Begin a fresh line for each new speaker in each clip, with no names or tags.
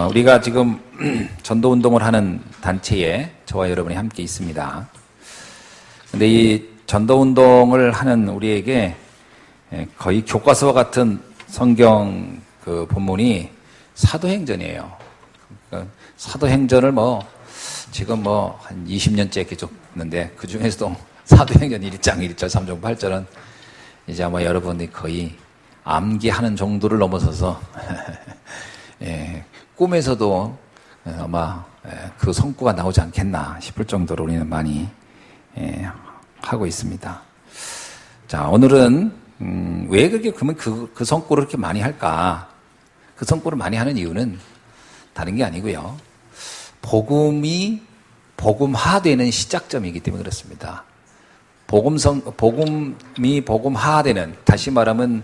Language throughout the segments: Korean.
우리가 지금 전도운동을 하는 단체에 저와 여러분이 함께 있습니다. 근데 이 전도운동을 하는 우리에게 거의 교과서와 같은 성경 그 본문이 사도행전이에요. 그러니까 사도행전을 지금 한 20년째 계속 했는데 그 중에서도 사도행전 1장, 1절, 3장, 8절은 이제 아마 여러분이 거의 암기하는 정도를 넘어서서 꿈에서도 아마 그 성구가 나오지 않겠나 싶을 정도로 우리는 많이 하고 있습니다. 자, 오늘은 왜 그렇게 그러면 그 성구를 그렇게 많이 할까? 그 성구를 많이 하는 이유는 다른 게 아니고요. 복음이 복음화되는 시작점이기 때문에 그렇습니다. 복음이 복음화되는, 다시 말하면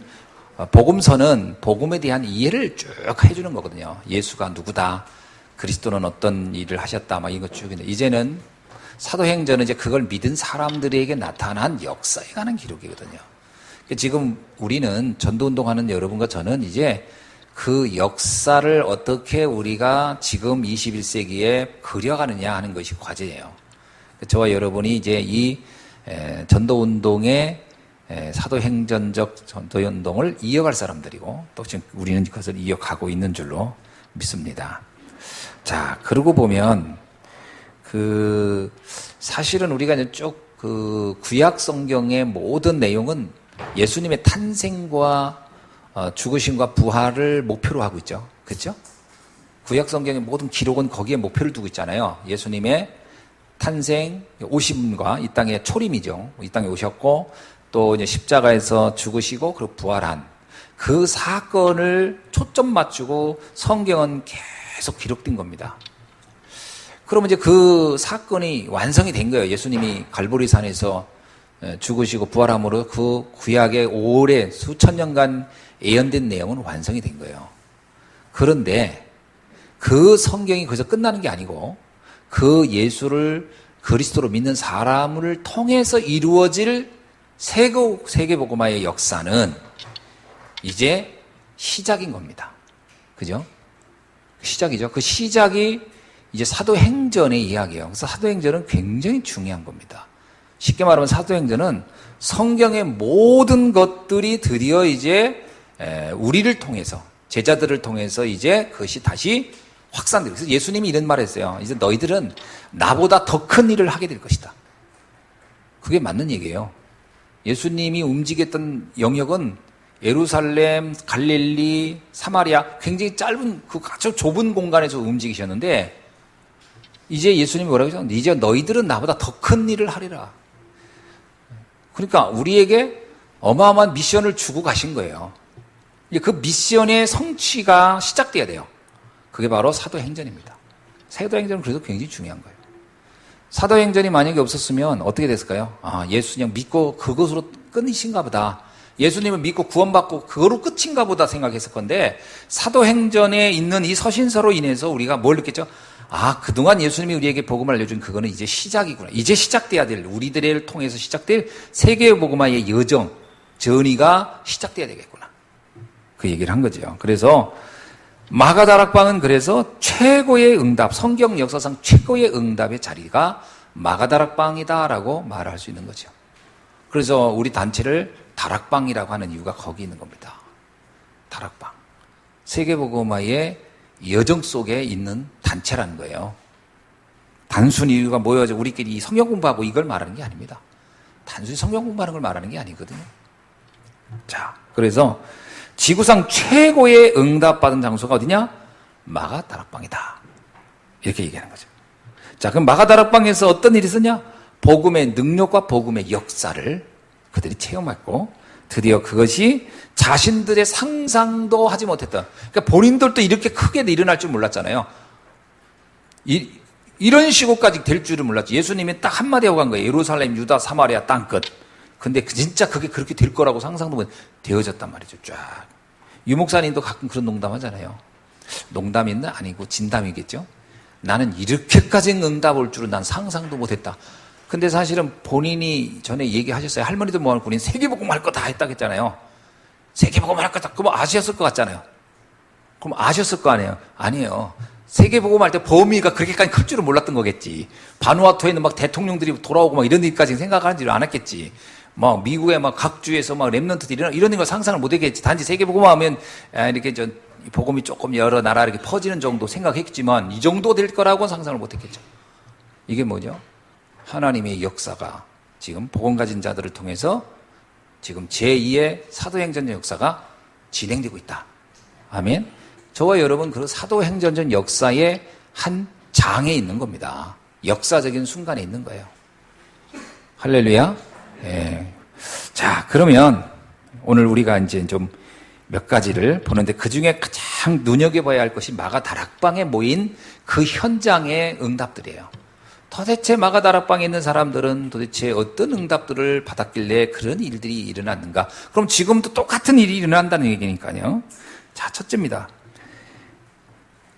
복음서는 복음에 대한 이해를 쭉 해주는 거거든요. 예수가 누구다, 그리스도는 어떤 일을 하셨다, 막 이거 쭉 있는데, 이제는 사도행전은 이제 그걸 믿은 사람들에게 나타난 역사에 관한 기록이거든요. 지금 우리는 전도운동하는 여러분과 저는 이제 그 역사를 어떻게 우리가 지금 21세기에 그려가느냐 하는 것이 과제예요. 저와 여러분이 이제 이 전도운동의 사도행전적 전도운동을 이어갈 사람들이고, 또 지금 우리는 그것을 이어가고 있는 줄로 믿습니다. 자, 그러고 보면 사실은 우리가 이제 쭉 구약 성경의 모든 내용은 예수님의 탄생과 죽으심과 부활을 목표로 하고 있죠. 그렇죠? 구약 성경의 모든 기록은 거기에 목표를 두고 있잖아요. 예수님의 탄생, 오심과 이 땅의 초림이죠. 이 땅에 오셨고 또 이제 십자가에서 죽으시고 그리고 부활한 그 사건을 초점 맞추고 성경은 계속 기록된 겁니다. 그러면 이제 그 사건이 완성이 된 거예요. 예수님이 갈보리산에서 죽으시고 부활함으로 그 구약의 오래 수천 년간 예언된 내용은 완성이 된 거예요. 그런데 그 성경이 거기서 끝나는 게 아니고 그 예수를 그리스도로 믿는 사람을 통해서 이루어질 세계복음화의 역사는 이제 시작인 겁니다. 그죠? 시작이죠. 그 시작이 이제 사도행전의 이야기예요. 그래서 사도행전은 굉장히 중요한 겁니다. 쉽게 말하면 사도행전은 성경의 모든 것들이 드디어 이제 우리를 통해서, 제자들을 통해서 이제 그것이 다시 확산되고, 그래서 예수님이 이런 말을 했어요. 이제 너희들은 나보다 더 큰 일을 하게 될 것이다. 그게 맞는 얘기예요. 예수님이 움직였던 영역은 예루살렘, 갈릴리, 사마리아, 굉장히 짧은 그 아주 좁은 공간에서 움직이셨는데, 이제 예수님이 뭐라고 하죠? 이제 너희들은 나보다 더 큰 일을 하리라. 그러니까 우리에게 어마어마한 미션을 주고 가신 거예요. 그 미션의 성취가 시작돼야 돼요. 그게 바로 사도행전입니다. 사도행전은 그래서 굉장히 중요한 거예요. 사도행전이 만약에 없었으면 어떻게 됐을까요? 예수 그냥 믿고 그것으로 끝이신가 보다. 예수님을 믿고 구원받고 그거로 끝인가 보다 생각했을 건데, 사도행전에 있는 이 서신서로 인해서 우리가 뭘 느꼈죠? 그동안 예수님이 우리에게 복음을 알려준 그거는 이제 시작이구나. 이제 시작돼야 될, 우리들을 통해서 시작될 세계의 복음화의 여정, 전이가 시작돼야 되겠구나. 그 얘기를 한 거죠. 그래서 마가다락방은 그래서 최고의 응답, 성경 역사상 최고의 응답의 자리가 마가다락방이다라고 말할 수 있는 거죠. 그래서 우리 단체를 다락방이라고 하는 이유가 거기 있는 겁니다. 다락방. 세계복음화의 여정 속에 있는 단체라는 거예요. 단순히 이유가 모여서 우리끼리 성경 공부하고 이걸 말하는 게 아닙니다. 단순히 성경 공부하는 걸 말하는 게 아니거든요. 자, 그래서 지구상 최고의 응답받은 장소가 어디냐? 마가다락방이다. 이렇게 얘기하는 거죠. 자, 그럼 마가다락방에서 어떤 일이 있었냐? 복음의 능력과 복음의 역사를 그들이 체험했고, 드디어 그것이 자신들의 상상도 하지 못했던, 그러니까 본인들도 이렇게 크게 일어날 줄 몰랐잖아요. 이런 식으로까지 될 줄은 몰랐지. 예수님이 딱 한마디 하고 간 거예요. 예루살렘, 유다, 사마리아 땅끝. 근데 진짜 그게 그렇게 될 거라고 상상도 못 되어졌단 말이죠. 쫙. 유 목사님도 가끔 그런 농담 하잖아요. 농담이나 아니고 진담이겠죠. 나는 이렇게까지 응답 올 줄은 난 상상도 못했다. 근데 사실은 본인이 전에 얘기하셨어요. 할머니도 뭐하는 본인 세계복음 할 거 다 했다고 했잖아요. 세계복음 할 거 다, 그거 아시았을 것 같잖아요. 그럼 아셨을 거 아니에요? 아니에요. 세계복음 할 때 범위가 그렇게까지 클 줄은 몰랐던 거겠지. 바누아투에 있는 막 대통령들이 돌아오고 막 이런 일까지 생각하는 줄 않았겠지. 막 미국의 막 각 주에서 막 렘넌트들이 이런 걸 상상을 못 했겠지. 단지 세계복음 하면 이렇게 복음이 조금 여러 나라 이렇게 퍼지는 정도 생각했지만 이 정도 될 거라고는 상상을 못 했겠죠. 이게 뭐죠? 하나님의 역사가 지금 복음 가진 자들을 통해서 지금 제2의 사도행전의 역사가 진행되고 있다. 아멘. 저와 여러분 그 사도행전전 역사의 한 장에 있는 겁니다. 역사적인 순간에 있는 거예요. 할렐루야. 예. 자, 그러면 오늘 우리가 이제 좀 몇 가지를 보는데 그 중에 가장 눈여겨봐야 할 것이 마가다락방에 모인 그 현장의 응답들이에요. 도대체 마가다락방에 있는 사람들은 도대체 어떤 응답들을 받았길래 그런 일들이 일어났는가? 그럼 지금도 똑같은 일이 일어난다는 얘기니까요. 자, 첫째입니다.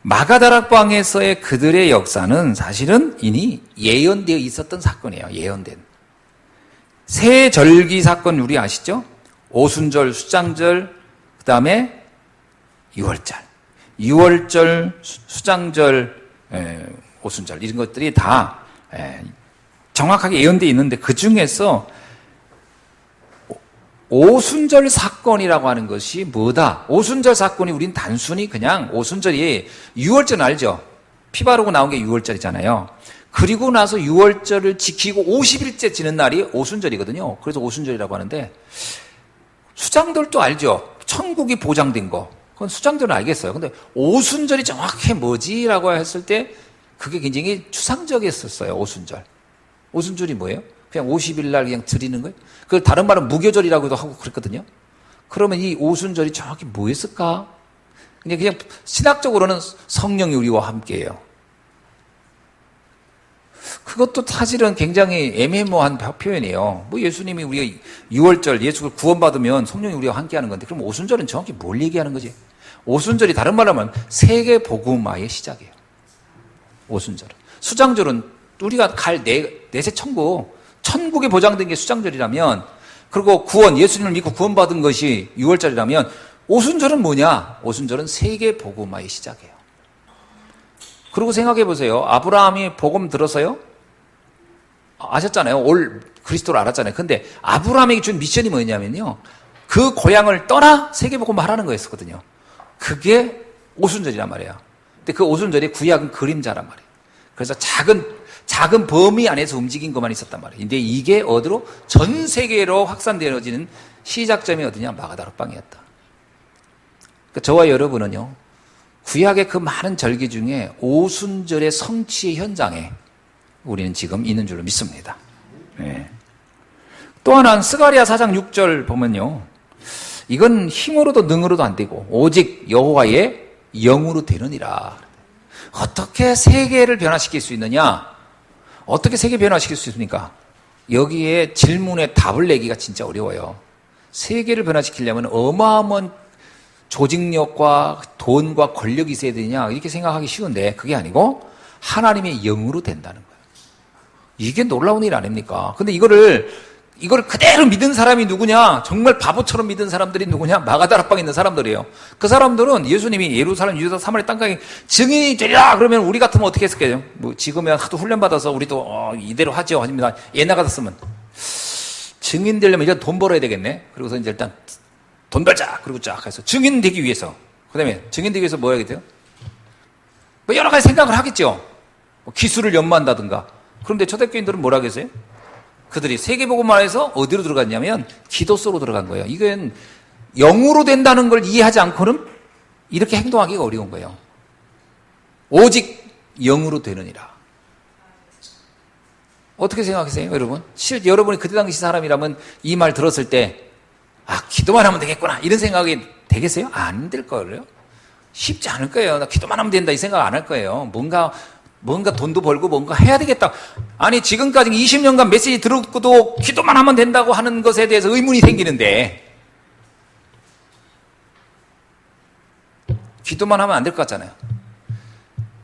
마가다락방에서의 그들의 역사는 사실은 이미 예언되어 있었던 사건이에요. 예언된. 새 절기 사건 우리 아시죠? 오순절, 수장절, 그 다음에 유월절, 수장절, 오순절 이런 것들이 다 정확하게 예언되어 있는데 그 중에서 오순절 사건이라고 하는 것이 뭐다? 오순절 사건이 우린 단순히 그냥 오순절이 유월절 알죠? 피 바르고 나온 게 유월절이잖아요. 그리고 나서 유월절을 지키고 50일째 지는 날이 오순절이거든요. 그래서 오순절이라고 하는데 수장절도 알죠? 천국이 보장된 거. 그건 수장절은 알겠어요. 근데 오순절이 정확히 뭐지라고 했을 때 그게 굉장히 추상적이었었어요. 오순절. 오순절이 뭐예요? 그냥 50일 날 그냥 드리는 거예요? 그걸 다른 말은 무교절이라고도 하고 그랬거든요. 그러면 이 오순절이 정확히 뭐였을까? 그냥 신학적으로는 성령이 우리와 함께해요. 그것도 사실은 굉장히 애매모호한 표현이에요. 뭐 예수님이 우리가 6월절 예수를 구원받으면 성령이 우리와 함께하는 건데 그럼 오순절은 정확히 뭘 얘기하는 거지? 오순절이 다른 말로 하면 세계 복음화의 시작이에요. 오순절은. 수장절은 우리가 갈 내세 천국에 보장된 게 수장절이라면 그리고 구원 예수님을 믿고 구원받은 것이 6월절이라면 오순절은 뭐냐? 오순절은 세계 복음화의 시작이에요. 그리고 생각해 보세요. 아브라함이 복음 들었어요? 아셨잖아요. 올 그리스도를 알았잖아요. 근데 아브라함에게 준 미션이 뭐냐면요. 그 고향을 떠나 세계복음 하라는 거였거든요. 그게 오순절이란 말이에요. 근데 그 오순절이 구약은 그림자란 말이에요. 그래서 작은 범위 안에서 움직인 것만 있었단 말이에요. 근데 이게 어디로? 전 세계로 확산되어지는 시작점이 어디냐? 마가다락방이었다. 그러니까 저와 여러분은요. 구약의 그 많은 절기 중에 오순절의 성취의 현장에 우리는 지금 있는 줄로 믿습니다. 네. 또 하나는 스가랴 4장 6절 보면요. 이건 힘으로도 능으로도 안 되고 오직 여호와의 영으로 되느니라. 어떻게 세계를 변화시킬 수 있느냐? 어떻게 세계 변화시킬 수 있습니까? 여기에 질문에 답을 내기가 진짜 어려워요. 세계를 변화시키려면 어마어마한 조직력과 돈과 권력이 있어야 되냐 이렇게 생각하기 쉬운데 그게 아니고 하나님의 영으로 된다는 거예요. 이게 놀라운 일 아닙니까? 근데 이거를 그대로 믿은 사람이 누구냐? 정말 바보처럼 믿은 사람들이 누구냐? 마가다락방에 있는 사람들이에요. 그 사람들은 예수님이 예루살렘, 유다, 사마리아 땅강에 증인이 되리라 그러면 우리 같으면 어떻게 했을까요? 뭐 지금은 하도 훈련받아서 우리도 이대로 하죠. 하지만 옛날 같았으면 증인 되려면 일단 돈 벌어야 되겠네. 그리고서 이제 일단 돈 벌자. 그리고 쫙 해서 증인 되기 위해서. 그 다음에 증인 되기 위해서 뭐 해야겠어요? 뭐 여러 가지 생각을 하겠죠. 뭐 기술을 연마한다든가. 그런데 초대교인들은 뭐라 하겠어요? 그들이 세계복음화에서 어디로 들어갔냐면 기도소로 들어간 거예요. 이건 영으로 된다는 걸 이해하지 않고는 이렇게 행동하기가 어려운 거예요. 오직 영으로 되느니라. 어떻게 생각하세요, 여러분? 여러분이 그때 당시 사람이라면 이 말 들었을 때 기도만 하면 되겠구나 이런 생각이 되겠어요? 안 될 거예요. 쉽지 않을 거예요. 나 기도만 하면 된다 이 생각 안 할 거예요. 뭔가 돈도 벌고 뭔가 해야 되겠다. 아니 지금까지 20년간 메시지 들었고도 기도만 하면 된다고 하는 것에 대해서 의문이 생기는데 기도만 하면 안 될 것 같잖아요.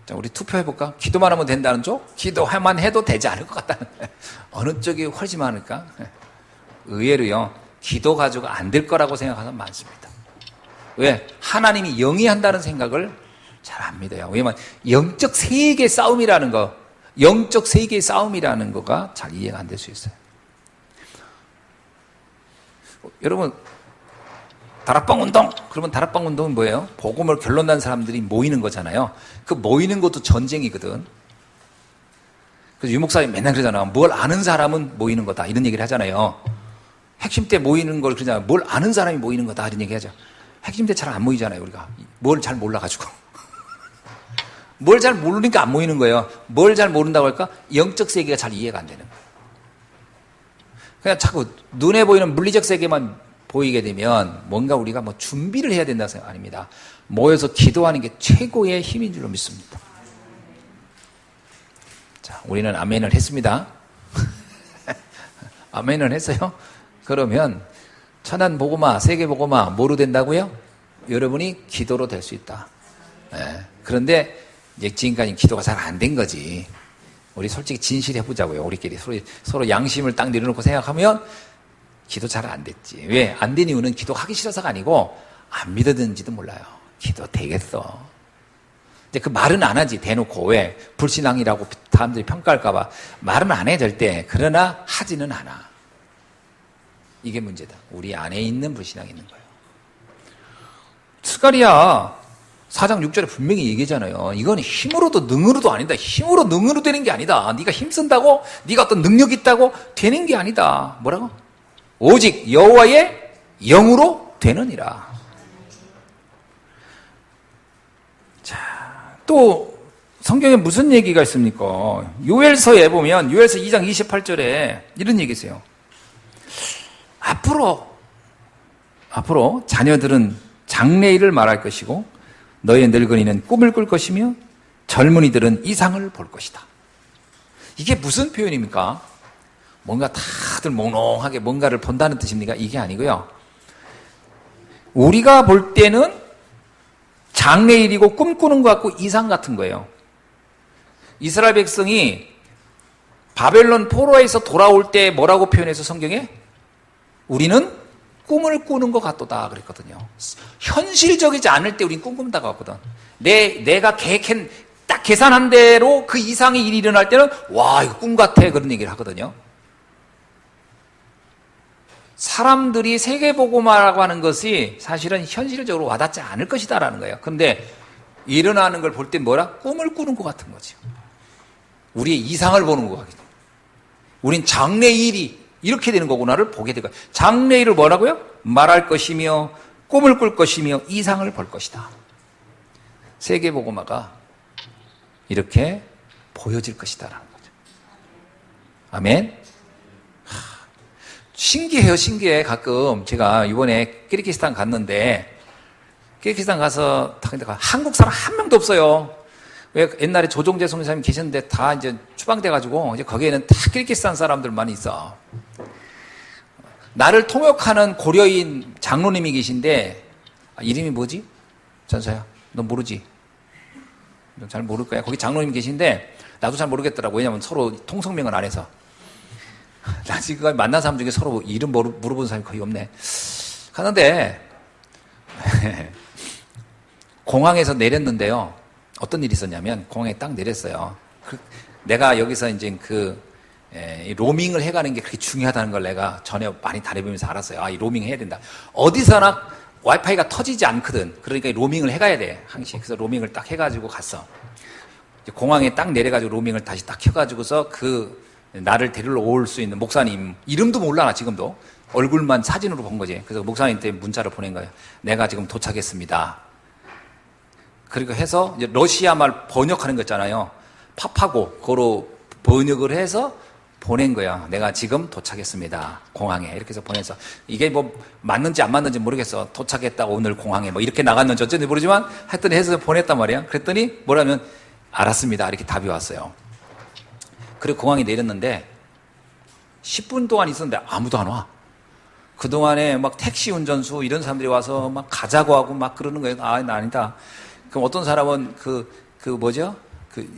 자, 우리 투표해볼까? 기도만 하면 된다는 쪽? 기도만 해도 되지 않을 것 같다는 어느 쪽이 훨씬 많을까? 의외로요. 기도 가지고 안 될 거라고 생각하는 사람 많습니다. 왜? 하나님이 영위한다는 생각을 잘 안 믿어요. 왜냐면 영적 세계의 싸움이라는 거, 영적 세계의 싸움이라는 거가 잘 이해가 안 될 수 있어요. 여러분, 다락방 운동! 그러면 다락방 운동은 뭐예요? 복음을 결론난 사람들이 모이는 거잖아요. 그 모이는 것도 전쟁이거든. 그래서 유목사님 맨날 그러잖아. 뭘 아는 사람은 모이는 거다. 이런 얘기를 하잖아요. 핵심 때 모이는 걸 그러잖아요. 뭘 아는 사람이 모이는 거다. 이런 얘기 하죠. 핵심 때 잘 안 모이잖아요, 우리가. 뭘 잘 몰라가지고. 뭘 잘 모르니까 안 모이는 거예요. 뭘 잘 모른다고 할까? 영적 세계가 잘 이해가 안 되는 거예요. 그냥 자꾸 눈에 보이는 물리적 세계만 보이게 되면 뭔가 우리가 뭐 준비를 해야 된다는 생각 아닙니다. 모여서 기도하는 게 최고의 힘인 줄로 믿습니다. 자, 우리는 아멘을 했습니다. 아멘을 했어요? 그러면 천안 복음화, 세계 복음화 뭐로 된다고요? 여러분이 기도로 될 수 있다. 네. 그런데 이제 지금까지 기도가 잘 안 된 거지. 우리 솔직히 진실해 보자고요. 우리끼리 서로 양심을 딱 내려놓고 생각하면 기도 잘 안 됐지. 왜? 안 된 이유는 기도하기 싫어서가 아니고 안 믿어든지도 몰라요. 기도 되겠어. 이제 그 말은 안 하지. 대놓고. 왜? 불신앙이라고 사람들이 평가할까 봐. 말은 안 해 절대. 그러나 하지는 않아. 이게 문제다. 우리 안에 있는 불신앙이 있는 거예요. 스가랴 4장 6절에 분명히 얘기하잖아요. 이건 힘으로도 능으로도 아니다. 힘으로 능으로 되는 게 아니다. 네가 힘쓴다고 네가 어떤 능력이 있다고 되는 게 아니다. 뭐라고? 오직 여호와의 영으로 되느니라. 자, 또 성경에 무슨 얘기가 있습니까? 요엘서에 보면 요엘서 2장 28절에 이런 얘기 있어요. 앞으로 자녀들은 장래일을 말할 것이고 너의 늙은이는 꿈을 꿀 것이며 젊은이들은 이상을 볼 것이다. 이게 무슨 표현입니까? 뭔가 다들 몽롱하게 뭔가를 본다는 뜻입니까? 이게 아니고요. 우리가 볼 때는 장래일이고 꿈꾸는 것 같고 이상 같은 거예요. 이스라엘 백성이 바벨론 포로에서 돌아올 때 뭐라고 표현해서 성경에? 우리는 꿈을 꾸는 것 같도다 그랬거든요. 현실적이지 않을 때 우린 꿈꾼다고 하거든. 내가 딱 계산한 대로 그 이상의 일이 일어날 때는 와 이거 꿈 같아 그런 얘기를 하거든요. 사람들이 세계복음화라고 하는 것이 사실은 현실적으로 와닿지 않을 것이다라는 거예요. 그런데 일어나는 걸 볼 때 뭐라? 꿈을 꾸는 것 같은 거죠. 우리의 이상을 보는 것 같아요. 우린 장래일이 이렇게 되는 거구나를 보게 되고 장래일을 뭐라고요? 말할 것이며 꿈을 꿀 것이며 이상을 볼 것이다. 세계복음화가 이렇게 보여질 것이다라는 거죠. 아멘. 신기해요, 신기해. 가끔 제가 이번에 키르기스탄 갔는데 키르기스탄 가서 한국 사람 한 명도 없어요. 왜 옛날에 조종재 선생님 계셨는데 다 이제 추방돼가지고 이제 거기에는 다 키르기스탄 사람들만 있어. 나를 통역하는 고려인 장로님이 계신데 이름이 뭐지? 전서야, 너 모르지? 너 잘 모를 거야. 거기 장로님 계신데 나도 잘 모르겠더라고. 왜냐면 서로 통성명을 안 해서. 나 지금까지 만난 사람 중에 서로 이름 물어본 사람이 거의 없네. 가는데 공항에서 내렸는데요. 어떤 일이 있었냐면 공항에 딱 내렸어요. 내가 여기서 이제 로밍을 해가는 게 그렇게 중요하다는 걸 내가 전에 많이 다녀보면서 알았어요. 아, 이 로밍 해야 된다. 어디서나 와이파이가 터지지 않거든. 그러니까 로밍을 해가야 돼. 항시. 그래서 로밍을 딱 해가지고 갔어. 공항에 딱 내려가지고 로밍을 다시 딱 켜가지고서 나를 데리러 올 수 있는 목사님 이름도 몰라 나 지금도 얼굴만 사진으로 본 거지. 그래서 목사님한테 문자를 보낸 거예요. 내가 지금 도착했습니다. 그리고 해서 이제 러시아 말 번역하는 거 있잖아요. 팝하고 그거로 번역을 해서 보낸 거야. 내가 지금 도착했습니다. 공항에. 이렇게 해서 보내서 이게 뭐 맞는지 안 맞는지 모르겠어. 도착했다고 오늘 공항에 뭐 이렇게 나갔는지 어쩐지 모르지만 하여튼 해서 보냈단 말이야. 그랬더니 뭐라면 알았습니다. 이렇게 답이 왔어요. 그리고 공항에 내렸는데 10분 동안 있었는데 아무도 안 와. 그동안에 막 택시 운전수 이런 사람들이 와서 막 가자고 하고 막 그러는 거예요. 아, 나 아니다. 그럼 어떤 사람은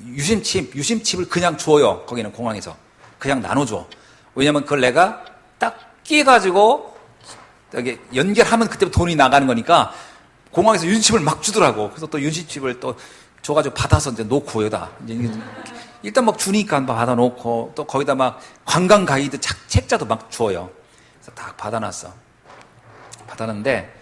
유심칩을 그냥 줘요. 거기는 공항에서. 그냥 나눠줘. 왜냐면 그걸 내가 딱 끼가지고 여기 연결하면 그때부터 돈이 나가는 거니까 공항에서 윤십을 막 주더라고. 그래서 또 윤십칩을 또 줘가지고 받아서 이제 놓고 여기다. 일단 막 주니까 막 받아놓고 또 거기다 막 관광 가이드 책자도 막 주어요. 그래서 딱 받아놨어. 받았는데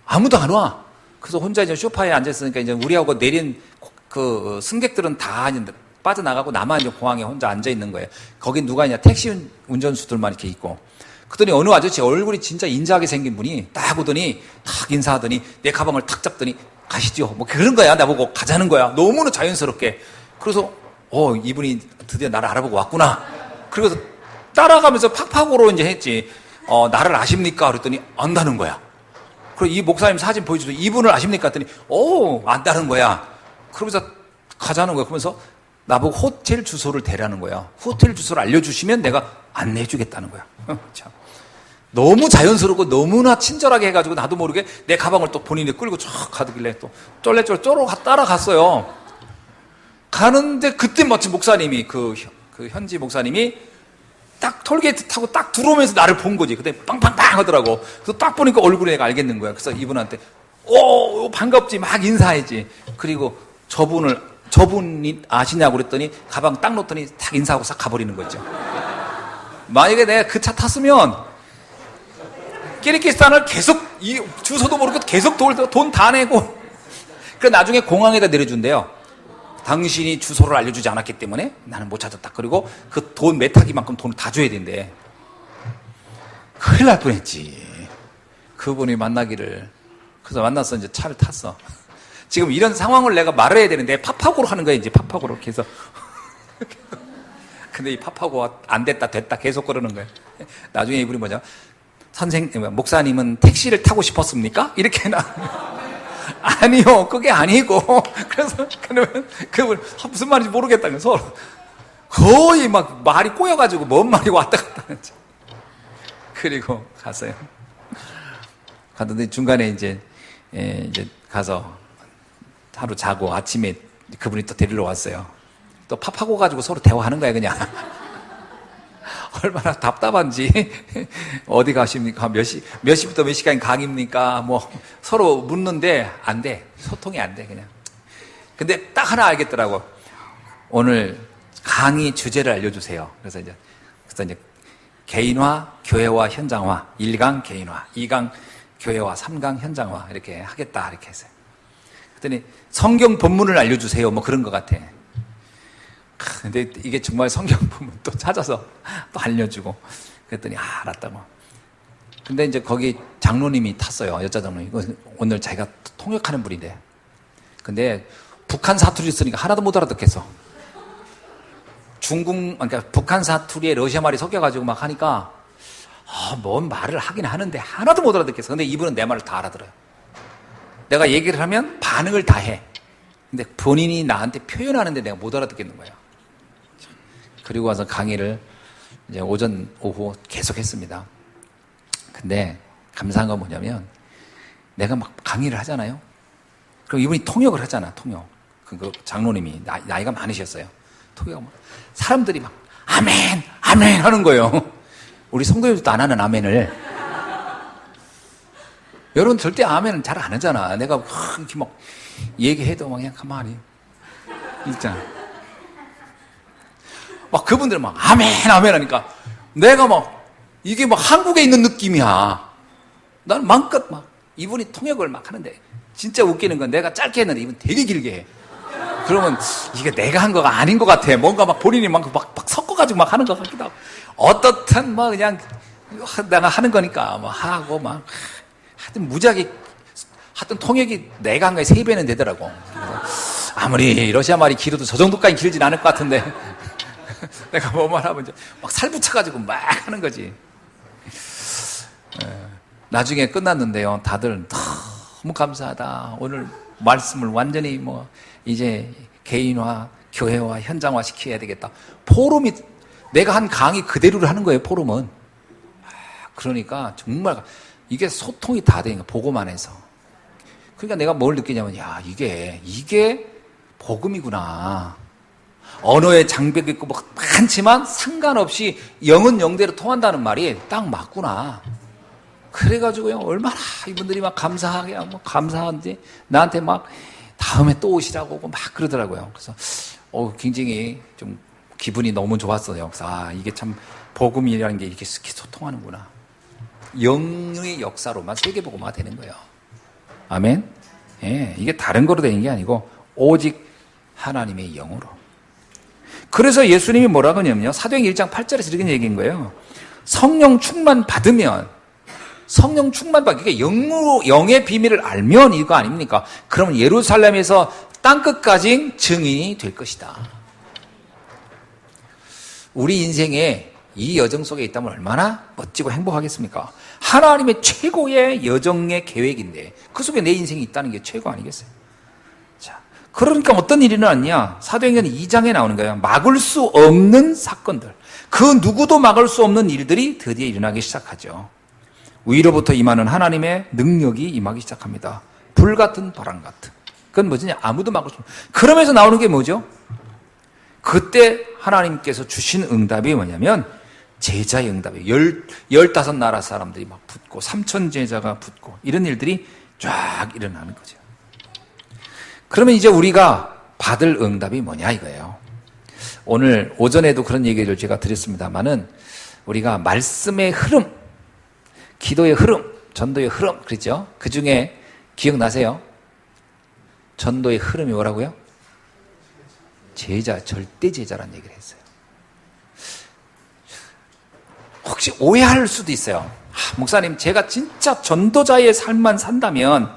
아무도 안 와. 그래서 혼자 이제 소파에 앉아있으니까 이제 우리하고 내린 그 승객들은 다 이제 빠져나가고 나만 이제 공항에 혼자 앉아있는 거예요. 거긴 누가 있냐? 택시 운전수들만 이렇게 있고. 그랬더니 어느 아저씨 얼굴이 진짜 인자하게 생긴 분이 딱 오더니 탁 인사하더니 내 가방을 탁 잡더니 가시죠. 뭐 그런 거야. 나보고 가자는 거야. 너무나 자연스럽게. 그래서 이분이 드디어 나를 알아보고 왔구나. 그래서 따라가면서 팍팍으로 이제 했지. 나를 아십니까? 그랬더니 안다는 거야. 그리고 이 목사님 사진 보여주서 이분을 아십니까? 했더니 안다는 거야. 그러면서 가자는 거야. 그러면서 나보고 호텔 주소를 대라는 거야. 호텔 주소를 알려주시면 내가 안내해 주겠다는 거야. 참. 너무 자연스럽고 너무나 친절하게 해가지고 나도 모르게 내 가방을 또 본인이 끌고 쫙 가길래 또 쫄래쫄래 따라갔어요. 가는데 그때 마침 목사님이 그 현지 목사님이 딱 톨게이트 타고 딱 들어오면서 나를 본 거지. 그때 빵빵빵 하더라고. 그래서 딱 보니까 얼굴에 내가 알겠는 거야. 그래서 이분한테 반갑지 막 인사하지. 그리고 저분이 아시냐고 그랬더니 가방 딱 놓더니 딱 인사하고 싹 가버리는 거죠. 만약에 내가 그 차 탔으면 키르기스탄을 계속 이 주소도 모르고 계속 돈 다 내고 그 나중에 공항에다 내려준대요. 당신이 주소를 알려주지 않았기 때문에 나는 못 찾았다. 그리고 그 돈 메타기만큼 돈을 다 줘야 된대. 큰일 날 뻔했지. 그분이 만나기를. 그래서 만나서 이제 차를 탔어. 지금 이런 상황을 내가 말해야 되는데 팝하고로 하는 거야. 이제 팝하고로 이렇게 해서. 근데 이 팝하고 안 됐다 계속 그러는 거야. 나중에 이분이 뭐냐? 목사님은 택시를 타고 싶었습니까? 이렇게 아니요, 그게 아니고. 그래서 그러면 그분 무슨 말인지 모르겠다는 서로 거의 막 말이 꼬여가지고 뭔 말이 왔다 갔다 하는지. 그리고 갔어요. 갔는데 중간에 이제 가서 하루 자고 아침에 그분이 또 데리러 왔어요. 또 팝하고 가지고 서로 대화하는 거야 그냥. 얼마나 답답한지. 어디 가십니까? 몇 시부터 몇 시까지 강의입니까? 뭐 서로 묻는데 안 돼. 소통이 안 돼 그냥. 근데 딱 하나 알겠더라고. 오늘 강의 주제를 알려주세요. 그래서 이제 개인화, 교회화, 현장화. 1강 개인화, 2강 교회화, 3강 현장화 이렇게 하겠다 이렇게 했어요. 그랬더니 성경 본문을 알려주세요. 뭐 그런 것 같아. 근데 이게 정말 성경 본문 또 찾아서 또 알려주고 그랬더니 알았다고. 근데 이제 거기 장로님이 탔어요. 여자 장로님. 오늘 자기가 통역하는 분인데. 근데 북한 사투리 쓰니까 하나도 못 알아듣겠어. 그러니까 북한 사투리에 러시아 말이 섞여가지고 막 하니까 뭔 말을 하긴 하는데 하나도 못 알아듣겠어. 근데 이분은 내 말을 다 알아들어요. 내가 얘기를 하면 반응을 다 해. 근데 본인이 나한테 표현하는데 내가 못 알아듣겠는 거야. 그리고 와서 강의를 이제 오전, 오후 계속 했습니다. 근데 감사한 건 뭐냐면 내가 막 강의를 하잖아요. 그럼 이분이 통역을 하잖아, 통역. 그 장로님이 나이가 많으셨어요. 통역을 사람들이 막 아멘, 아멘 하는 거예요. 우리 성도님들도 안 하는 아멘을. 여러분 절대 아멘은 잘 안 하잖아. 내가 이렇게 막 얘기해도 막 그냥 가만히 있잖아. 막 그분들 막 아멘 아멘 하니까 내가 막 이게 막 한국에 있는 느낌이야. 난 마음껏 막 이분이 통역을 막 하는데 진짜 웃기는 건 내가 짧게 했는데 이분 되게 길게 해. 그러면 이게 내가 한 거가 아닌 것 같아. 뭔가 막 본인이 막 섞어가지고 막 하는 것 같기도 하고. 어떻든 뭐 그냥 내가 하는 거니까 뭐 하고 막 하여튼 무지하게 하여튼 통역이 내가 한 거에 3배는 되더라고. 아무리 러시아 말이 길어도 저 정도까지 길진 않을 것 같은데 내가 뭐만 하면 이제 막 살붙여가지고 막 하는 거지. 나중에 끝났는데요. 다들 너무 감사하다. 오늘 말씀을 완전히 뭐 이제 개인화, 교회화, 현장화 시켜야 되겠다. 포럼이 내가 한 강의 그대로를 하는 거예요. 포럼은. 그러니까 정말 이게 소통이 다 되니까 보고만 해서. 그러니까 내가 뭘 느끼냐면 야 이게 복음이구나. 언어의 장벽이 있고 뭐 많지만 상관없이 영은 영대로 통한다는 말이 딱 맞구나. 그래가지고요, 얼마나 이분들이 막 감사하게, 감사한지, 나한테 막 다음에 또 오시라고 막 그러더라고요. 그래서, 굉장히 좀 기분이 너무 좋았어요. 그래서, 이게 참, 복음이라는 게 이렇게 소통하는구나. 영의 역사로만, 세계복음화가 되는 거예요. 아멘? 예, 이게 다른 거로 되는 게 아니고, 오직 하나님의 영으로. 그래서 예수님이 뭐라고 하냐면요, 사도행 1장 8절에서 이렇게 얘기한 거예요. 성령 충만 받으면, 성령 충만 받게 영의 비밀을 알면 이거 아닙니까? 그러면 예루살렘에서 땅끝까지 증인이 될 것이다. 우리 인생에 이 여정 속에 있다면 얼마나 멋지고 행복하겠습니까? 하나님의 최고의 여정의 계획인데 그 속에 내 인생이 있다는 게 최고 아니겠어요? 자, 그러니까 어떤 일이 일어났냐? 사도행전 2장에 나오는 거예요. 막을 수 없는 사건들, 그 누구도 막을 수 없는 일들이 드디어 일어나기 시작하죠. 위로부터 임하는 하나님의 능력이 임하기 시작합니다. 불같은 바람 같은. 그건 뭐지? 아무도 막을 수 없는. 그러면서 나오는 게 뭐죠? 그때 하나님께서 주신 응답이 뭐냐면 제자의 응답이에요. 15나라 사람들이 막 붙고 3천 제자가 붙고 이런 일들이 쫙 일어나는 거죠. 그러면 이제 우리가 받을 응답이 뭐냐 이거예요. 오늘 오전에도 그런 얘기를 제가 드렸습니다만은 우리가 말씀의 흐름, 기도의 흐름, 전도의 흐름, 그렇죠? 그 중에 기억나세요? 전도의 흐름이 뭐라고요? 제자, 절대 제자라는 얘기를 했어요. 혹시 오해할 수도 있어요. 목사님, 제가 진짜 전도자의 삶만 산다면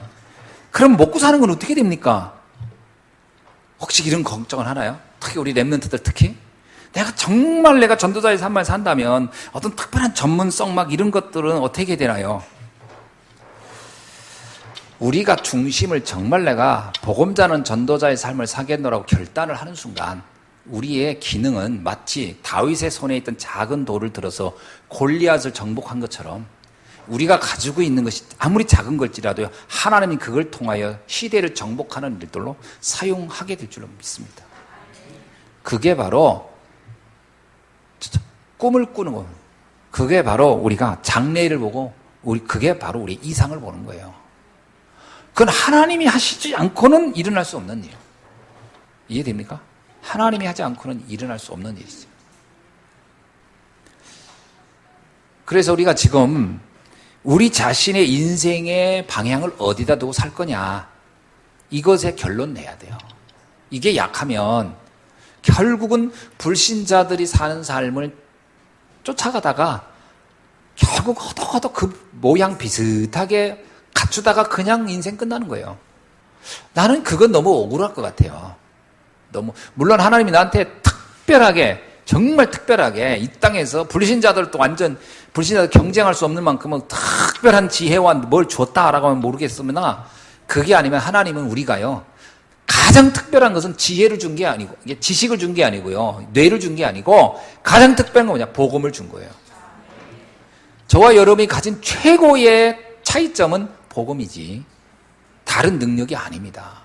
그럼 먹고 사는 건 어떻게 됩니까? 혹시 이런 걱정을 하나요? 특히 우리 랩런트들 특히? 내가 전도자의 삶만 산다면 어떤 특별한 전문성 막 이런 것들은 어떻게 되나요? 우리가 중심을 정말 내가 복음자는 전도자의 삶을 사겠노라고 결단을 하는 순간 우리의 기능은 마치 다윗의 손에 있던 작은 돌을 들어서 골리앗을 정복한 것처럼 우리가 가지고 있는 것이 아무리 작은 걸지라도 하나님이 그걸 통하여 시대를 정복하는 일들로 사용하게 될 줄로 믿습니다. 그게 바로 꿈을 꾸는 거예요. 그게 바로 우리가 장래를 보고 그게 바로 우리 이상을 보는 거예요. 그건 하나님이 하시지 않고는 일어날 수 없는 일. 이해됩니까? 하나님이 하지 않고는 일어날 수 없는 일이죠. 그래서 우리가 지금 우리 자신의 인생의 방향을 어디다 두고 살 거냐, 이것에 결론 내야 돼요. 이게 약하면 결국은 불신자들이 사는 삶을 쫓아가다가 결국 허덕허덕 그 모양 비슷하게 갖추다가 그냥 인생 끝나는 거예요. 나는 그건 너무 억울할 것 같아요. 물론 하나님이 나한테 특별하게, 정말 특별하게 이 땅에서 불신자들도 완전 불신자들 경쟁할 수 없는 만큼은 특별한 지혜와 뭘 줬다라고 하면 모르겠으나 그게 아니면 하나님은 우리가요, 가장 특별한 것은 지혜를 준 게 아니고, 지식을 준 게 아니고요, 뇌를 준 게 아니고, 가장 특별한 건 뭐냐? 복음을 준 거예요. 저와 여러분이 가진 최고의 차이점은 복음이지 다른 능력이 아닙니다.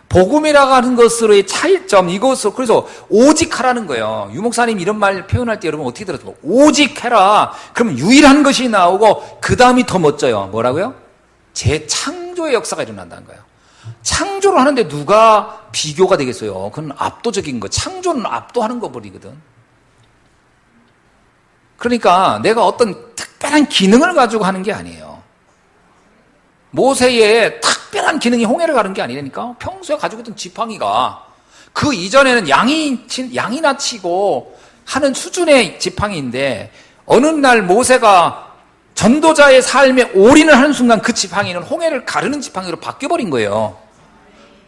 복음이라고 하는 것으로의 차이점, 이것을 그래서 오직 하라는 거예요. 유목사님 이런 말 표현할 때 여러분 어떻게 들었어요? 오직 해라. 그러면 유일한 것이 나오고 그 다음이 더 멋져요. 뭐라고요? 재창조의 역사가 일어난다는 거예요. 창조를 하는데 누가 비교가 되겠어요? 그건 압도적인 거. 창조는 압도하는 거 버리거든. 그러니까 내가 어떤 특별한 기능을 가지고 하는 게 아니에요. 모세의 특별한 기능이 홍해를 가른 게 아니라니까. 평소에 가지고 있던 지팡이가 그 이전에는 양이나 치고 하는 수준의 지팡이인데 어느 날 모세가 전도자의 삶에 올인을 하는 순간 그 지팡이는 홍해를 가르는 지팡이로 바뀌어버린 거예요.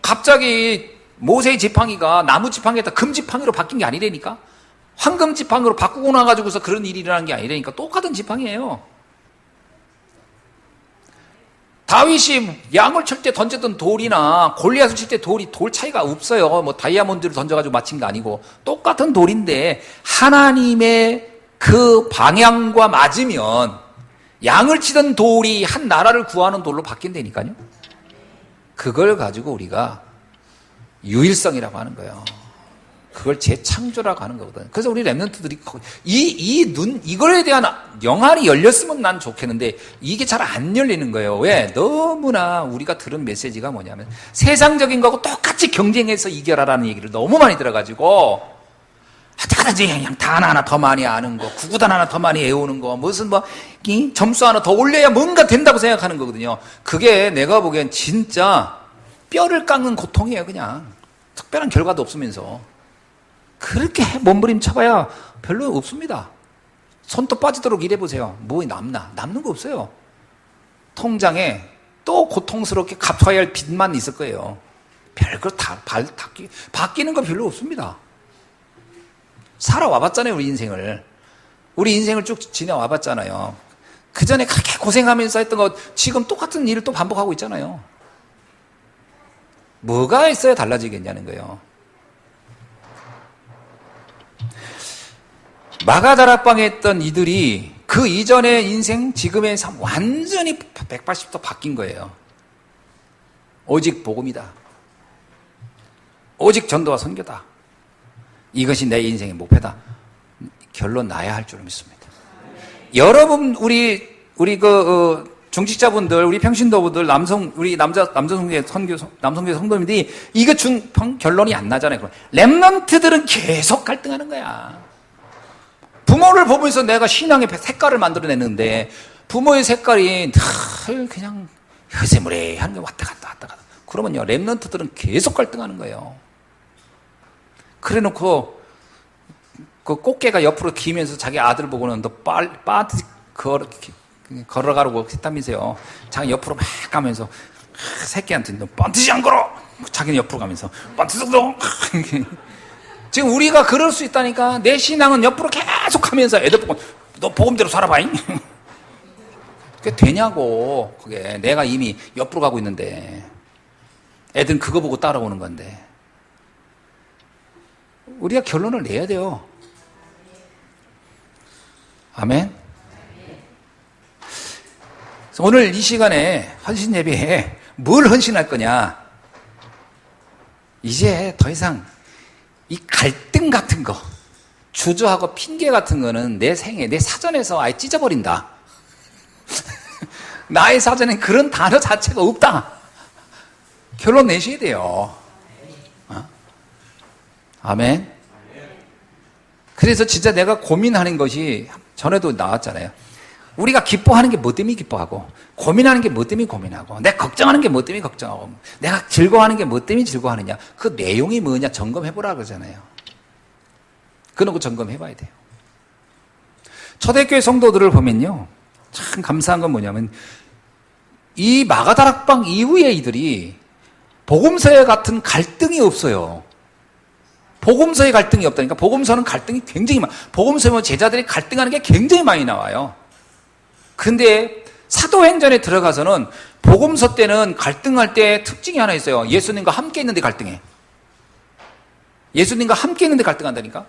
갑자기 모세의 지팡이가 나무 지팡이에다 금 지팡이로 바뀐 게 아니라니까. 황금 지팡이로 바꾸고 나가지고서 그런 일이 일어난 게 아니라니까. 똑같은 지팡이에요. 다윗이 양을 칠 때 던졌던 돌이나 골리앗을 칠 때 돌 차이가 없어요. 뭐 다이아몬드를 던져가지고 맞힌 게 아니고 똑같은 돌인데 하나님의 그 방향과 맞으면 양을 치던 돌이 한 나라를 구하는 돌로 바뀐다니까요. 그걸 가지고 우리가 유일성이라고 하는 거예요. 그걸 재창조라고 하는 거거든. 그래서 우리 랩런트들이 이거에 대한 영안이 열렸으면 난 좋겠는데 이게 잘 안 열리는 거예요. 왜? 너무나 우리가 들은 메시지가 뭐냐면 세상적인 거하고 똑같이 경쟁해서 이겨라라는 얘기를 너무 많이 들어가지고 어떻게든지 그냥 단 하나 더 많이 아는 거, 구구단 하나 더 많이 외우는 거, 무슨 점수 하나 더 올려야 뭔가 된다고 생각하는 거거든요. 그게 내가 보기엔 진짜 뼈를 깎는 고통이에요. 그냥 특별한 결과도 없으면서 그렇게 몸부림쳐봐야 별로 없습니다. 손도 빠지도록 일해보세요. 뭐 남는 거 없어요. 통장에 또 고통스럽게 갚아야 할 빚만 있을 거예요. 별거 바뀌는 거 별로 없습니다. 살아와봤잖아요. 우리 인생을 쭉 지내와봤잖아요. 그 전에 그렇게 고생하면서 했던 거 지금 똑같은 일을 또 반복하고 있잖아요. 뭐가 있어야 달라지겠냐는 거예요. 마가다락방에 했던 이들이 그 이전의 인생, 지금의 삶 완전히 180도 바뀐 거예요. 오직 복음이다. 오직 전도와 선교다. 이것이 내 인생의 목표다. 결론 나야 할 줄 믿습니다. 여러분, 우리 중직자분들, 우리 평신도분들, 우리 남성교회 성도님들이 이거 결론이 안 나잖아요. 그럼 랩런트들은 계속 갈등하는 거야. 부모를 보면서 내가 신앙의 색깔을 만들어냈는데 부모의 색깔이 늘 그냥 흐세무레하는 게 왔다 갔다. 그러면요, 랩런트들은 계속 갈등하는 거예요. 그래놓고 그 꽃게가 옆으로 기면서 자기 아들 보고는 너 빠듯이 걸어가라고 했다면서요. 자기 옆으로 막 가면서 새끼한테 너 반드시 안 걸어. 자기는 옆으로 가면서 반드시 너. 지금 우리가 그럴 수 있다니까. 내 신앙은 옆으로 계속 하면서 애들 보고 너 복음대로 살아봐잉. 그게 되냐고. 그게 내가 이미 옆으로 가고 있는데 애들은 그거 보고 따라오는 건데 우리가 결론을 내야 돼요. 아멘. 오늘 이 시간에 헌신 예배에 뭘 헌신할 거냐? 이제 더 이상 이 갈등 같은 거, 주저하고 핑계 같은 거는 내 사전에서 아예 찢어버린다. 나의 사전엔 그런 단어 자체가 없다. 결론 내셔야 돼요. 아멘. 그래서 진짜 내가 고민하는 것이 전에도 나왔잖아요. 우리가 기뻐하는 게 뭐 때문에 기뻐하고, 고민하는 게 뭐 때문에 고민하고, 내가 걱정하는 게 뭐 때문에 걱정하고, 내가 즐거워하는 게 뭐 때문에 즐거워하느냐, 그 내용이 뭐냐 점검해보라 그러잖아요. 그러고 점검해봐야 돼요. 초대교회 성도들을 보면요, 참 감사한 건 뭐냐면 이 마가다락방 이후에 이들이 복음서에 같은 갈등이 없어요. 복음서에 갈등이 없다니까. 복음서는 갈등이 굉장히 복음서에 보면 제자들이 갈등하는 게 굉장히 많이 나와요. 근데 사도행전에 들어가서는 복음서 때는 갈등할 때 특징이 하나 있어요. 예수님과 함께 있는데 갈등해. 예수님과 함께 있는데 갈등한다니까.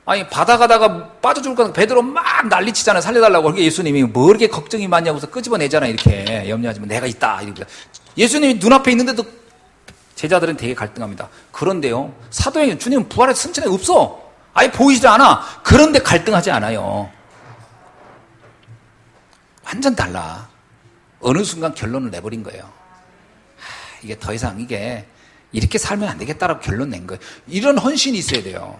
아니 바다 가다가 빠져 죽을 거 베드로 막 난리치잖아요. 살려달라고. 그러니까 예수님이 뭐 이렇게 걱정이 많냐고서 끄집어내잖아요. 이렇게 염려하지 마. 내가 있다. 이렇게. 예수님이 눈앞에 있는데도 제자들은 되게 갈등합니다. 그런데요, 사도행전 주님은 부활해서 승천에 없어. 아예 보이지도 않아. 그런데 갈등하지 않아요. 완전 달라. 어느 순간 결론을 내버린 거예요. 이게 더 이상 이렇게 살면 안 되겠다라고 결론 낸 거예요. 이런 헌신이 있어야 돼요.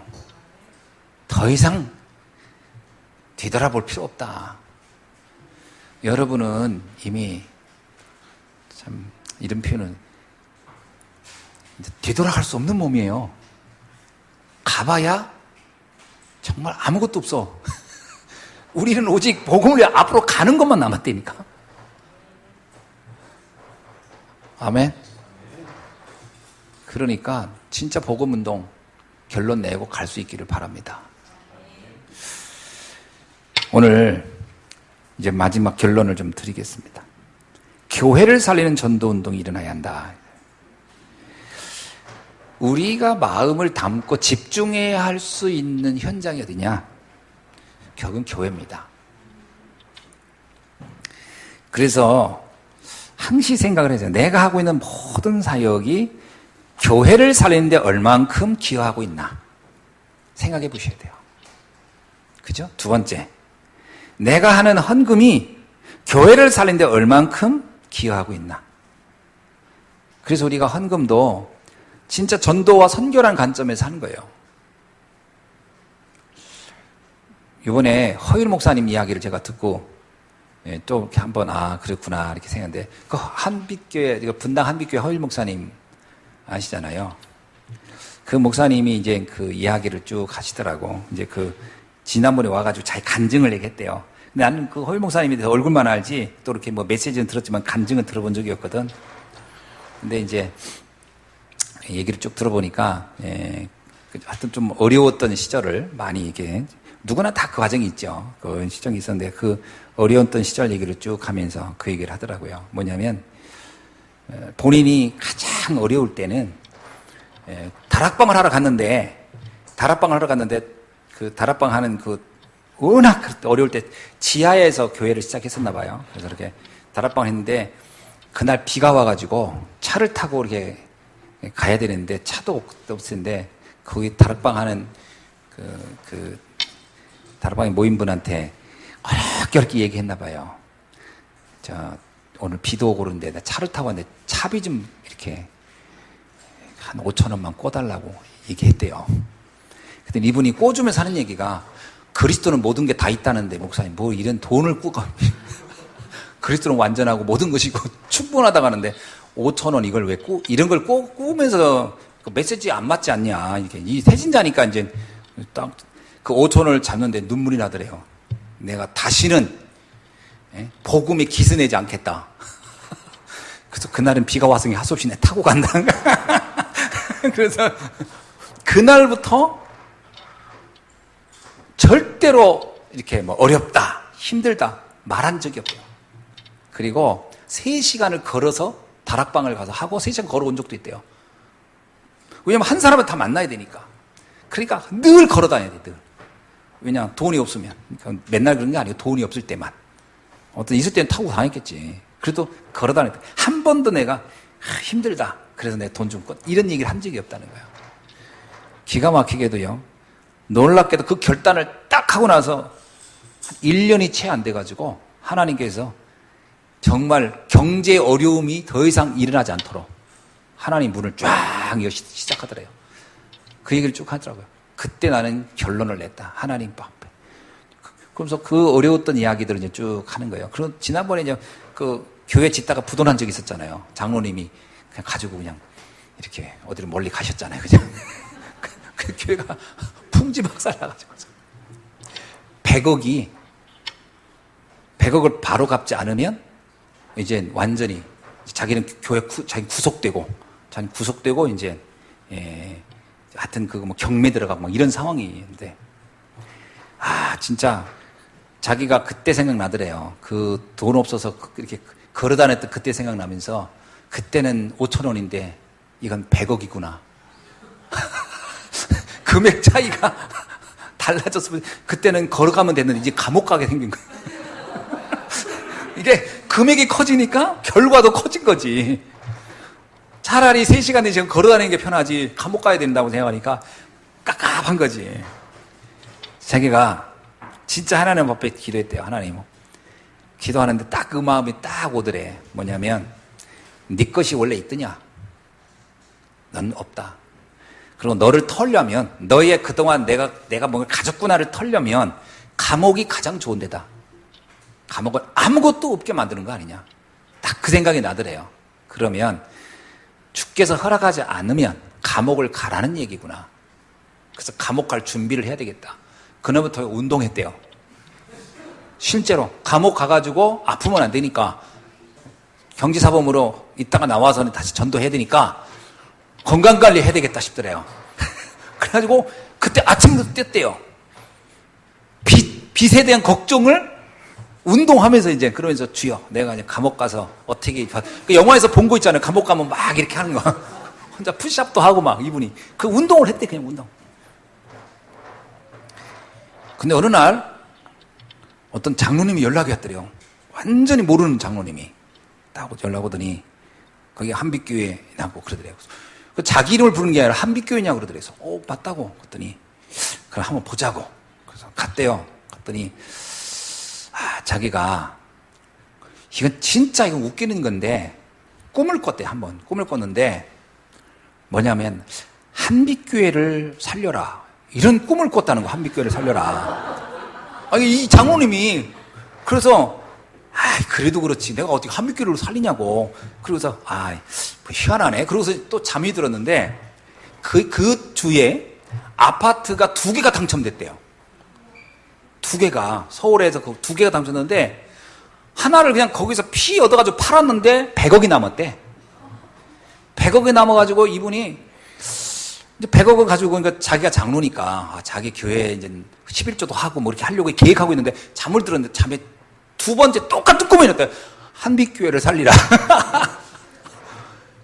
더 이상 뒤돌아볼 필요 없다. 여러분은 이미 참 이런 표현은 뒤돌아갈 수 없는 몸이에요. 가봐야 정말 아무것도 없어. 우리는 오직 복음을 앞으로 가는 것만 남았다니까. 아멘. 그러니까 진짜 복음운동 결론 내고 갈 수 있기를 바랍니다. 오늘 이제 마지막 결론을 좀 드리겠습니다. 교회를 살리는 전도운동이 일어나야 한다. 우리가 마음을 담고 집중해야 할 수 있는 현장이 어디냐? 결국은 교회입니다. 그래서 항시 생각을 해서 내가 하고 있는 모든 사역이 교회를 살리는데 얼만큼 기여하고 있나 생각해 보셔야 돼요. 그죠? 두 번째, 내가 하는 헌금이 교회를 살리는데 얼만큼 기여하고 있나. 그래서 우리가 헌금도 진짜 전도와 선교라는 관점에서 하는 거예요. 이번에 허율 목사님 이야기를 제가 듣고 또 이렇게 한번 그렇구나 이렇게 생각했는데, 그 한빛교회, 분당 한빛교회 허율 목사님 아시잖아요. 그 목사님이 이제 그 이야기를 쭉 하시더라고. 이제 그 지난번에 와가지고 자기 간증을 얘기했대요. 근데 나는 그 허율 목사님에 대해서 얼굴만 알지 또 이렇게 뭐 메시지는 들었지만 간증은 들어본 적이 없거든. 근데 이제 얘기를 쭉 들어보니까 하여튼 좀 어려웠던 시절을 많이 이게 누구나 다 그 과정이 있죠. 그 시절이 있었는데 그 어려웠던 시절 얘기를 쭉 하면서 그 얘기를 하더라고요. 뭐냐면 본인이 가장 어려울 때는 다락방을 하러 갔는데 그 다락방 하는 그 워낙 어려울 때 지하에서 교회를 시작했었나 봐요. 그래서 이렇게 다락방을 했는데 그날 비가 와가지고 차를 타고 이렇게 가야 되는데 차도 없었는데 거기 다락방 하는 그 다락방에 모인 분한테 어렵게 얘기했나 봐요. 오늘 비도 오고 그러는데 나 차를 타고 왔는데 차비 좀 이렇게 한 5,000원만 꿔달라고 얘기했대요. 근데 이분이 꿔주면서 하는 얘기가 그리스도는 모든 게 다 있다는데 목사님 뭐 이런 돈을 꾸가 그리스도는 완전하고 모든 것이 충분하다고 하는데 5,000원 이걸 왜 이런 걸 꾸면서 그 메시지 안 맞지 않냐. 이게 이 세진자니까 이제 딱 그 5,000원을 잡는데 눈물이 나더래요. 내가 다시는 복음에 기스내지 않겠다. 그래서 그날은 비가 와서 하수없이 내 타고 간다. 그래서 그날부터 절대로 이렇게 뭐 어렵다, 힘들다 말한 적이 없어요. 그리고 3시간을 걸어서 다락방을 가서 하고 3시간 걸어온 적도 있대요. 왜냐면 한 사람은 다 만나야 되니까. 그러니까 늘 걸어 다녀야 돼, 늘. 왜냐, 돈이 없으면. 그러니까 맨날 그런 게 아니고 돈이 없을 때만. 어떤 있을 때는 타고 다녔겠지. 그래도 걸어 다녔다. 한 번도 내가 힘들다. 그래서 내가 돈 좀 꿔. 이런 얘기를 한 적이 없다는 거예요. 기가 막히게도요. 놀랍게도 그 결단을 딱 하고 나서 1년이 채 안 돼가지고 하나님께서 정말 경제 어려움이 더 이상 일어나지 않도록 하나님 문을 쫙 여시 시작하더래요. 그 얘기를 쭉 하더라고요. 그때 나는 결론을 냈다. 하나님 앞에. 그러면서 그 어려웠던 이야기들을 이제 쭉 하는 거예요. 그럼 지난번에 이제 그 교회 짓다가 부도난 적이 있었잖아요. 장로님이 그냥 가지고 그냥 이렇게 어디로 멀리 가셨잖아요. 그냥. 그 교회가 풍지박살 나가지고. 100억을 바로 갚지 않으면 이제 완전히 자기는 교회 자기 구속되고 이제 하여튼 그거 뭐 경매 들어가고 막 이런 상황이었는데 진짜 자기가 그때 생각나더래요. 그 돈 없어서 이렇게 걸어 다녔던 그때 생각나면서 그때는 5,000원인데 이건 100억이구나. 금액 차이가 달라졌으면 그때는 걸어가면 됐는데 이제 감옥 가게 생긴 거예요. 이게 금액이 커지니까 결과도 커진 거지. 차라리 3시간 4시간 걸어다니는 게 편하지 감옥 가야 된다고 생각하니까 깝깝한 거지. 자기가 진짜 하나님 앞에 기도했대요. 하나님 기도하는데 딱 그 마음이 딱 오더래. 뭐냐면 네 것이 원래 있더냐? 넌 없다. 그리고 너를 털려면 너의 그동안 내가 뭔가 가졌구나를 털려면 감옥이 가장 좋은 데다. 감옥을 아무것도 없게 만드는 거 아니냐. 딱 그 생각이 나더래요. 그러면 주께서 허락하지 않으면 감옥을 가라는 얘기구나. 그래서 감옥 갈 준비를 해야 되겠다. 그날부터 운동했대요. 실제로 감옥 가가지고 아프면 안 되니까 경제사범으로 있다가 나와서는 다시 전도해야 되니까 건강관리 해야 되겠다 싶더래요. 그래가지고 그때 아침부터 뛰었대요. 빚에 대한 걱정을 운동하면서 이제 그러면서 주여 내가 이제 감옥 가서 어떻게 그 영화에서 본 거 있잖아요. 감옥 가면 막 이렇게 하는 거 혼자 푸시업도 하고 막 이분이 그 운동을 했대. 그냥 운동. 근데 어느 날 어떤 장로님이 연락이 왔더래요. 완전히 모르는 장로님이 딱 연락 오더니 거기 한빛교회에 나고 그러더래요. 자기 이름을 부르는 게 아니라 한빛교회냐고 그러더래서, 맞다고. 그랬더니, 그럼 한번 보자고. 그래서 갔대요. 갔더니, 자기가, 이건 진짜 이건 웃기는 건데, 꿈을 꿨대, 한번. 꿈을 꿨는데, 뭐냐면, 한빛교회를 살려라. 이런 꿈을 꿨다는 거, 한빛교회를 살려라. 이 장로님이, 그래서, 그래도 그렇지. 내가 어떻게 한빛교회를 살리냐고. 그러고서, 뭐 희한하네. 그러고서 또 잠이 들었는데, 그 주에 아파트가 2개가 당첨됐대요. 2개가. 서울에서 그 2개가 당첨됐는데, 하나를 그냥 거기서 피 얻어가지고 팔았는데, 100억이 남았대. 100억이 남아가지고 이분이, 이제 100억을 가지고, 그러니까 자기가 장로니까, 자기 교회에 이제 11조도 하고 뭐 이렇게 하려고 계획하고 있는데, 잠을 들었는데, 잠에 2번째 똑같은 꿈이 났대요. 한빛교회를 살리라.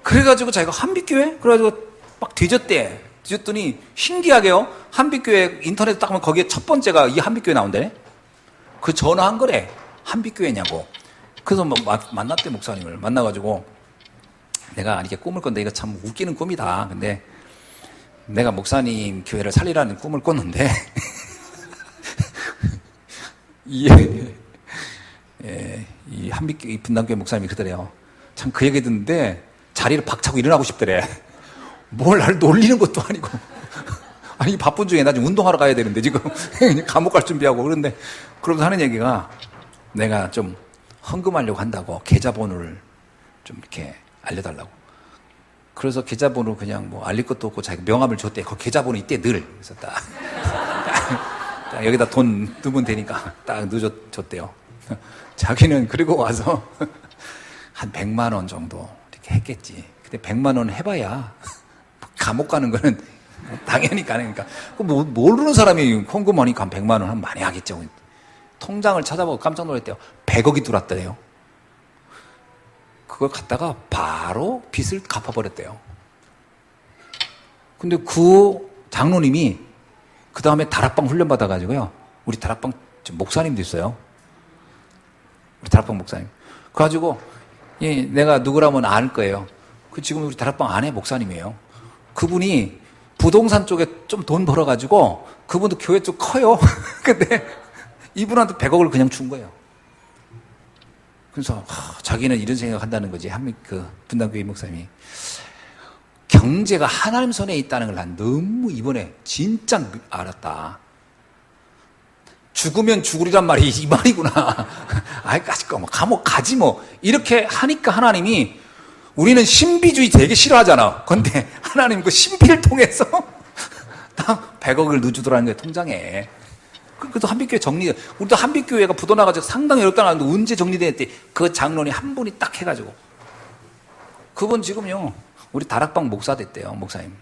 그래가지고 자기가 한빛교회? 그래가지고 막 뒤졌대. 뒤졌더니 신기하게요. 한빛교회 인터넷 딱 하면 거기에 첫 번째가 이 한빛교회 나온대. 그 전화한 거래. 한빛교회냐고. 그래서 만났대, 목사님을. 만나가지고 내가 이렇게 꿈을 꿨는데 이거 참 웃기는 꿈이다. 근데 내가 목사님 교회를 살리라는 꿈을 꿨는데 이 한빛교회, 이 분당교회 목사님이 그러더래요. 참 그 얘기 듣는데 자리를 박차고 일어나고 싶더래. 뭘 날 놀리는 것도 아니고. 아니, 바쁜 중에 나중에 운동하러 가야 되는데 지금 감옥 갈 준비하고 그런데, 그러면서 하는 얘기가 내가 좀 헌금하려고 한다고 계좌번호를 좀 이렇게 알려달라고. 그래서 계좌번호 그냥 뭐 알릴 것도 없고 자기가 명함을 줬대. 그 계좌번호 이때 늘. 그래서 딱 여기다 돈 넣으면 되니까 딱 넣어줬대요. 자기는 그리고 와서 한 100만 원 정도 이렇게 했겠지. 근데 100만 원 해봐야 감옥 가는 거는 당연히 가능하니까. 모르는 사람이 헌금하니까 한 100만 원 하면 많이 하겠죠. 통장을 찾아보고 깜짝 놀랐대요. 100억이 들어왔대요. 그걸 갖다가 바로 빚을 갚아버렸대요. 근데 그 장로님이 그 다음에 다락방 훈련 받아가지고요. 우리 다락방 목사님도 있어요. 우리 다락방 목사님. 그래가지고 내가 누구라면 알 거예요. 지금 우리 다락방 안에 목사님이에요. 그분이 부동산 쪽에 좀 돈 벌어가지고 그분도 교회 쪽 커요. 근데 이분한테 100억을 그냥 준 거예요. 그래서 자기는 이런 생각한다는 거지. 그 분당교회 목사님이 경제가 하나님 손에 있다는 걸 난 너무 이번에 진짜 알았다. 죽으면 죽으리란 말이 이 말이구나. 뭐 감옥 가지 뭐. 이렇게 하니까 하나님이, 우리는 신비주의 되게 싫어하잖아. 근데 하나님 그 신비를 통해서 딱 100억을 넣어주더라는 거예요, 통장에. 그래도 한빛교회 우리도 한빛교회가 부도나가지고 상당히 어렵다 나왔는데 언제 정리됐대? 그 장로님 한 분이 딱 해가지고. 그분 지금요, 우리 다락방 목사 됐대요, 목사님.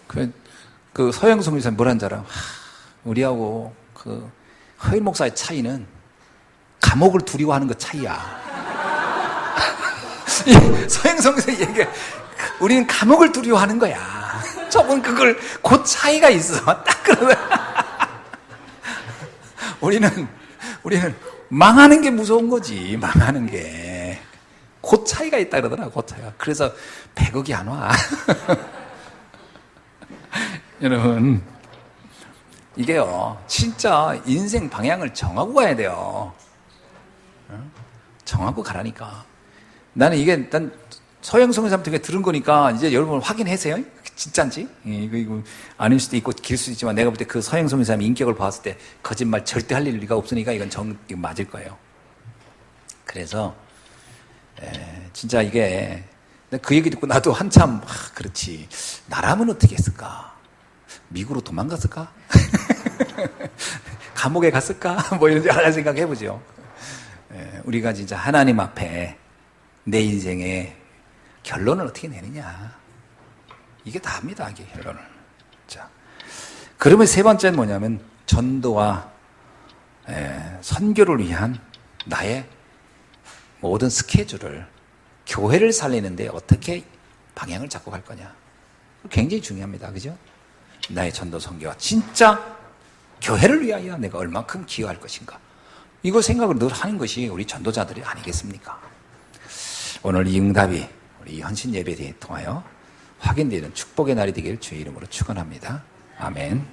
그 서영성 목사님 뭐라는 줄 알아? 우리하고 그 허일 목사의 차이는 감옥을 두려워하는 것 차이야. 서영성 목사님 얘기해. 우리는 감옥을 두려워하는 거야. 저분 그 차이가 있어. 딱 그러다. 우리는 망하는 게 무서운 거지. 망하는 게. 그 차이가 있다 그러더라. 그 차이가. 그래서 100억이 안 와. 여러분, 이게요, 진짜 인생 방향을 정하고 가야 돼요. 정하고 가라니까. 난 서영성 의사한테 들은 거니까 이제 여러분 확인하세요. 진짜인지? 이거 아닐 수도 있고 길 수도 있지만 내가 볼 때 그 서영성 의사의 인격을 봤을 때 거짓말 절대 할 리가 없으니까 이건 맞을 거예요. 그래서 진짜 이게 그 얘기 듣고 나도 한참 그렇지. 나라면 어떻게 했을까? 미국으로 도망갔을까? 감옥에 갔을까? 뭐 이런 여러 가지 생각해보죠. 우리가 진짜 하나님 앞에 내 인생의 결론을 어떻게 내느냐. 이게 다입니다, 이게 결론을. 자, 그러면 세 번째는 뭐냐면 전도와 선교를 위한 나의 모든 스케줄을, 교회를 살리는데 어떻게 방향을 잡고 갈 거냐. 굉장히 중요합니다. 그죠? 나의 전도 선교와 진짜 교회를 위하여 내가 얼만큼 기여할 것인가. 이거 생각을 늘 하는 것이 우리 전도자들이 아니겠습니까? 오늘 이 응답이 우리 헌신 예배에 통하여 확인되는 축복의 날이 되길 주의 이름으로 축원합니다. 아멘.